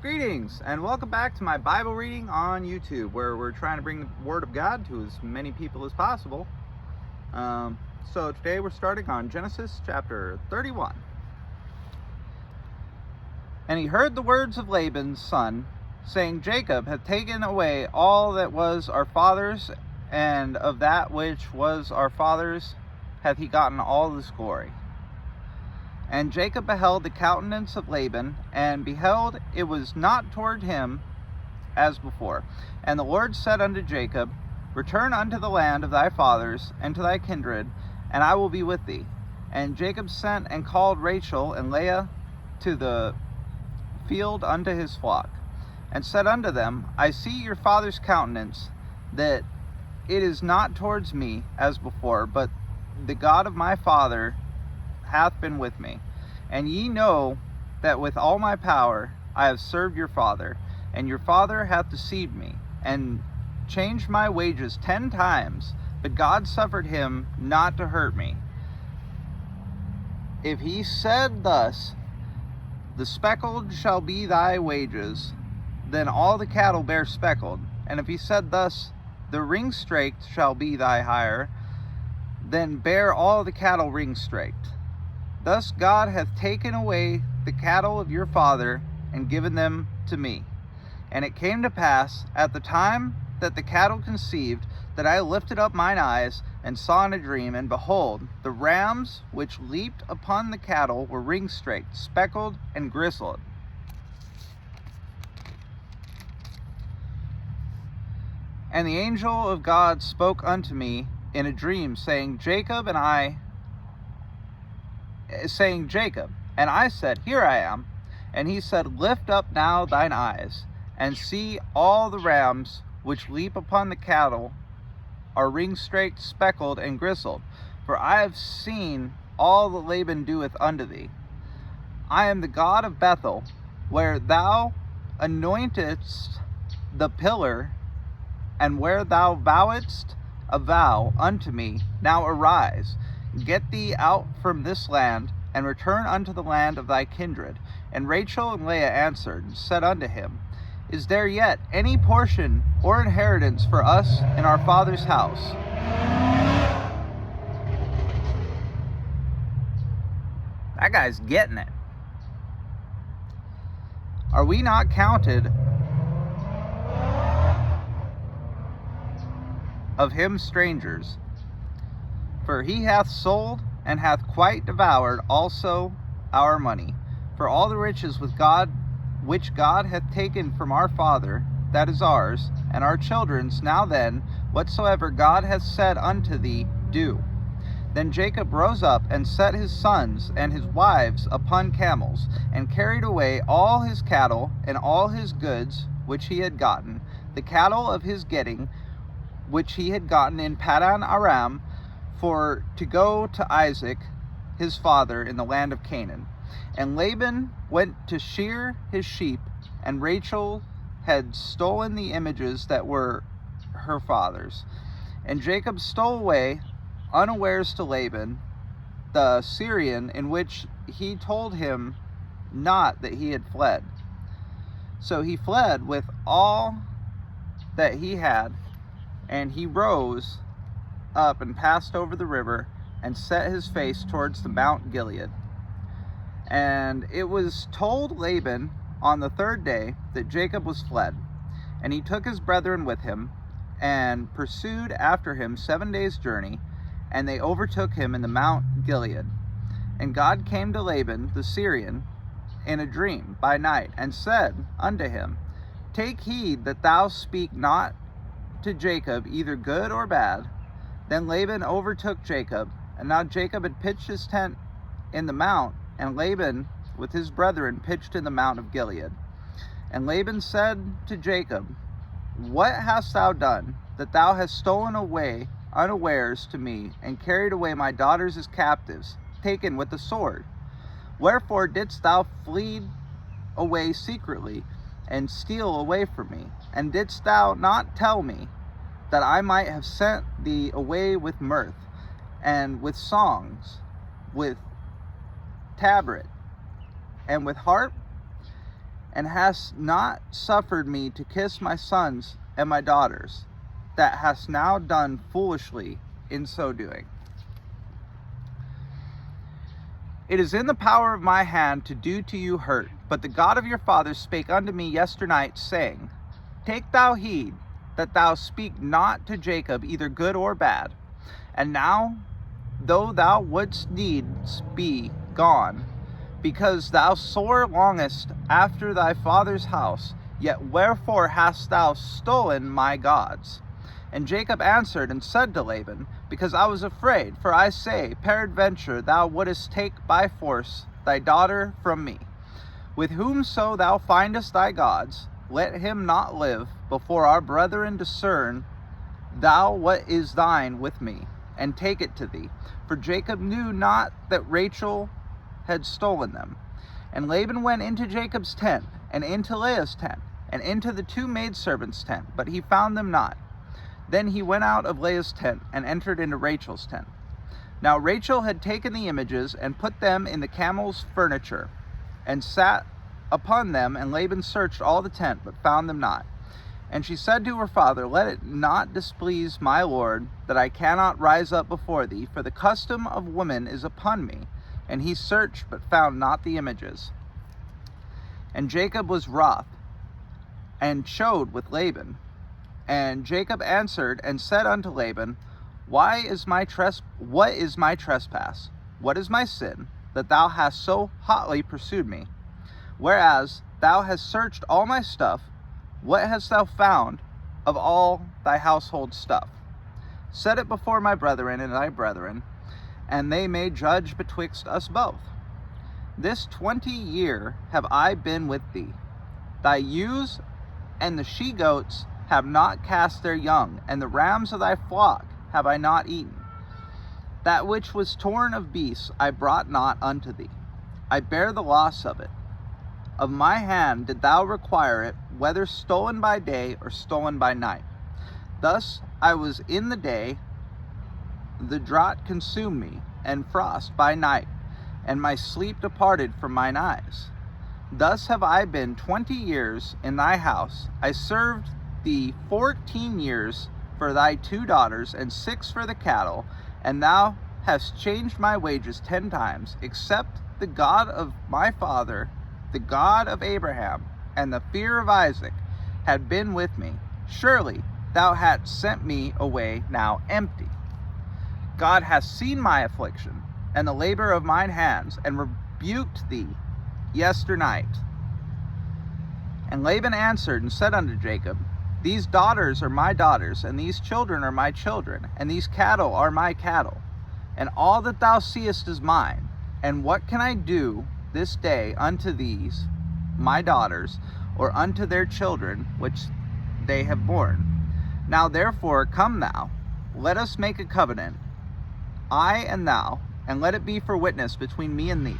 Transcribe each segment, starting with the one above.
Greetings and welcome back to my Bible reading on YouTube, where we're trying to bring the Word of God to as many people as possible. So today we're starting on Genesis chapter 31. And he heard the words of Laban's son, saying, Jacob hath taken away all that was our father's, and of that which was our father's hath he gotten all this glory. And Jacob beheld the countenance of Laban, and beheld, it was not toward him as before. And the Lord said unto Jacob, Return unto the land of thy fathers, and to thy kindred, and I will be with thee. And Jacob sent and called Rachel and Leah to the field unto his flock, and said unto them, I see your father's countenance, that it is not towards me as before, but the God of my father hath been with me. And ye know that with all my power I have served your father, and your father hath deceived me, and changed my wages 10 times, but God suffered him not to hurt me. If he said thus, The speckled shall be thy wages, then all the cattle bear speckled. And if he said thus, The ring-straked shall be thy hire, then bear all the cattle ring-straked. Thus God hath taken away the cattle of your father, and given them to me. And it came to pass, at the time that the cattle conceived, that I lifted up mine eyes, and saw in a dream, and behold, the rams which leaped upon the cattle were ring-straked, speckled, and gristled. And the angel of God spoke unto me in a dream, saying, Jacob. And I said, Here I am. And he said, Lift up now thine eyes, and see all the rams which leap upon the cattle are ring-straked, speckled, and gristled. For I have seen all that Laban doeth unto thee. I am the God of Bethel, where thou anointedst the pillar, and where thou vowedst a vow unto me. Now arise, get thee out from this land, and return unto the land of thy kindred. And Rachel and Leah answered, and said unto him, Is there yet any portion or inheritance for us in our father's house? That guy's getting it. Are we not counted of him strangers? For he hath sold and hath quite devoured also our money. For all the riches with God, which God hath taken from our father, that is ours, and our children's. Now then, whatsoever God hath said unto thee, do. Then Jacob rose up, and set his sons and his wives upon camels, and carried away all his cattle and all his goods which he had gotten, the cattle of his getting, which he had gotten in Paddan Aram, for to go to Isaac his father in the land of Canaan. And Laban went to shear his sheep, and Rachel had stolen the images that were her father's. And Jacob stole away unawares to Laban the Syrian, in which he told him not that he had fled. So he fled with all that he had, and he rose up and passed over the river, and set his face towards the Mount Gilead. And it was told Laban on the 3rd day that Jacob was fled. And he took his brethren with him, and pursued after him 7 days' journey, and they overtook him in the Mount Gilead. And God came to Laban the Syrian in a dream by night, and said unto him, Take heed that thou speak not to Jacob either good or bad. Then Laban overtook Jacob, and now Jacob had pitched his tent in the mount, and Laban with his brethren pitched in the mount of Gilead. And Laban said to Jacob, What hast thou done, that thou hast stolen away unawares to me, and carried away my daughters as captives, taken with the sword? Wherefore didst thou flee away secretly, and steal away from me? And didst thou not tell me, that I might have sent thee away with mirth, and with songs, with tabret, and with harp? and hast not suffered me to kiss my sons and my daughters, that hast now done foolishly in so doing. It is in the power of my hand to do to you hurt, but the God of your fathers spake unto me yesternight, saying, Take thou heed that thou speak not to Jacob either good or bad. And now, though thou wouldst needs be gone, because thou sore longest after thy father's house, yet wherefore hast thou stolen my gods? And Jacob answered and said to Laban, Because I was afraid, for I say, peradventure thou wouldest take by force thy daughter from me. With whomso thou findest thy gods, let him not live before our brethren discern thou what is thine with me, and take it to thee. For Jacob knew not that Rachel had stolen them. And Laban went into Jacob's tent, and into Leah's tent, and into the two maidservants' tent, but he found them not. Then he went out of Leah's tent, and entered into Rachel's tent. Now Rachel had taken the images, and put them in the camel's furniture, and sat upon them, and Laban searched all the tent, but found them not. And she said to her father, Let it not displease my lord, that I cannot rise up before thee, for the custom of women is upon me. And he searched, but found not the images. And Jacob was wroth, and chode with Laban. And Jacob answered and said unto Laban, What is my trespass? What is my sin, that thou hast so hotly pursued me? Whereas thou hast searched all my stuff, what hast thou found of all thy household stuff? Set it before my brethren and thy brethren, and they may judge betwixt us both. This 20 year have I been with thee. Thy ewes and the she-goats have not cast their young, and the rams of thy flock have I not eaten. That which was torn of beasts I brought not unto thee. I bear the loss of it. Of my hand did thou require it, whether stolen by day or stolen by night. Thus I was in the day, the drought consumed me, and frost by night, and my sleep departed from mine eyes. Thus have I been 20 years in thy house. I served thee 14 years for thy 2 daughters, and 6 for the cattle, and thou hast changed my wages 10 times, except the God of my father, the God of Abraham, and the fear of Isaac had been with me. Surely thou hadst sent me away now empty. God hath seen my affliction, and the labor of mine hands, and rebuked thee yesternight. And Laban answered and said unto Jacob, These daughters are my daughters, and these children are my children, and these cattle are my cattle, and all that thou seest is mine. And what can I do this day unto these my daughters, or unto their children which they have borne? Now therefore come thou, let us make a covenant, I and thou, and let it be for witness between me and thee.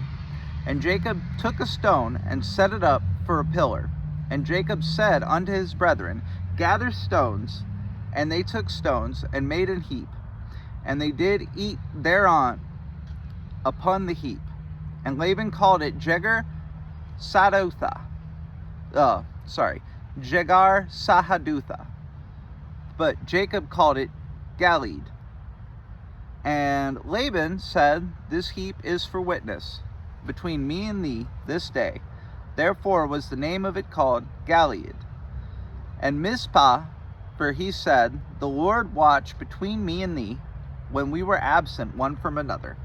And Jacob took a stone and set it up for a pillar. And Jacob said unto his brethren, Gather stones. And they took stones and made an heap. And they did eat thereon upon the heap. And Laban called it Jegar Sahadutha. But Jacob called it Galeed. And Laban said, This heap is for witness between me and thee this day. Therefore was the name of it called Galeed. And Mizpah, for he said, The Lord watch between me and thee, when we were absent one from another.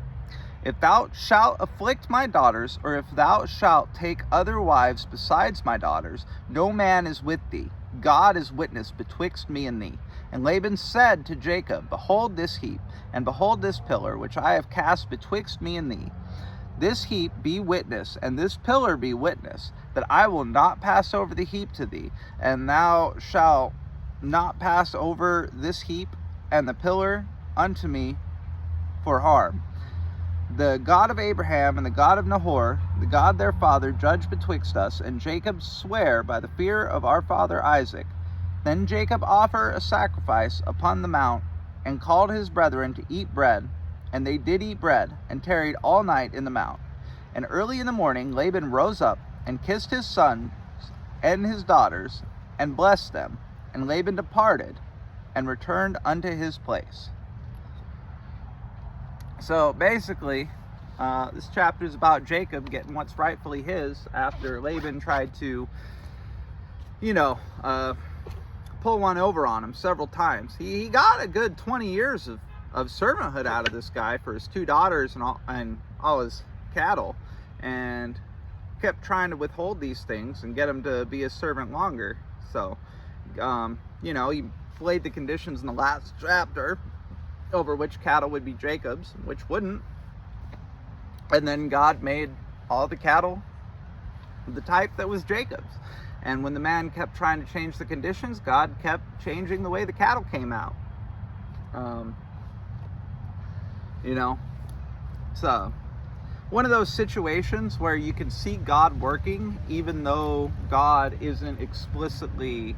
If thou shalt afflict my daughters, or if thou shalt take other wives besides my daughters, no man is with thee. God is witness betwixt me and thee. And Laban said to Jacob, Behold this heap, and behold this pillar, which I have cast betwixt me and thee. This heap be witness, and this pillar be witness, that I will not pass over the heap to thee, and thou shalt not pass over this heap and the pillar unto me for harm. The God of Abraham and the God of Nahor, the God their father, judge betwixt us. And Jacob sware by the fear of our father Isaac. Then Jacob offered a sacrifice upon the mount, and called his brethren to eat bread. And they did eat bread, and tarried all night in the mount. And early in the morning Laban rose up, and kissed his sons and his daughters, and blessed them. And Laban departed and returned unto his place. So basically, this chapter is about Jacob getting what's rightfully his after Laban tried to, pull one over on him several times. He got a good 20 years of servanthood out of this guy for his 2 daughters and all his cattle, and kept trying to withhold these things and get him to be his servant longer. So, he laid the conditions in the last chapter over which cattle would be Jacob's and which wouldn't. And then God made all the cattle the type that was Jacob's. And when the man kept trying to change the conditions, God kept changing the way the cattle came out. So one of those situations where you can see God working even though God isn't explicitly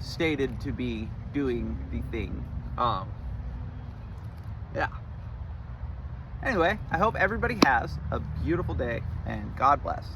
stated to be doing the thing. Anyway, I hope everybody has a beautiful day, and God bless.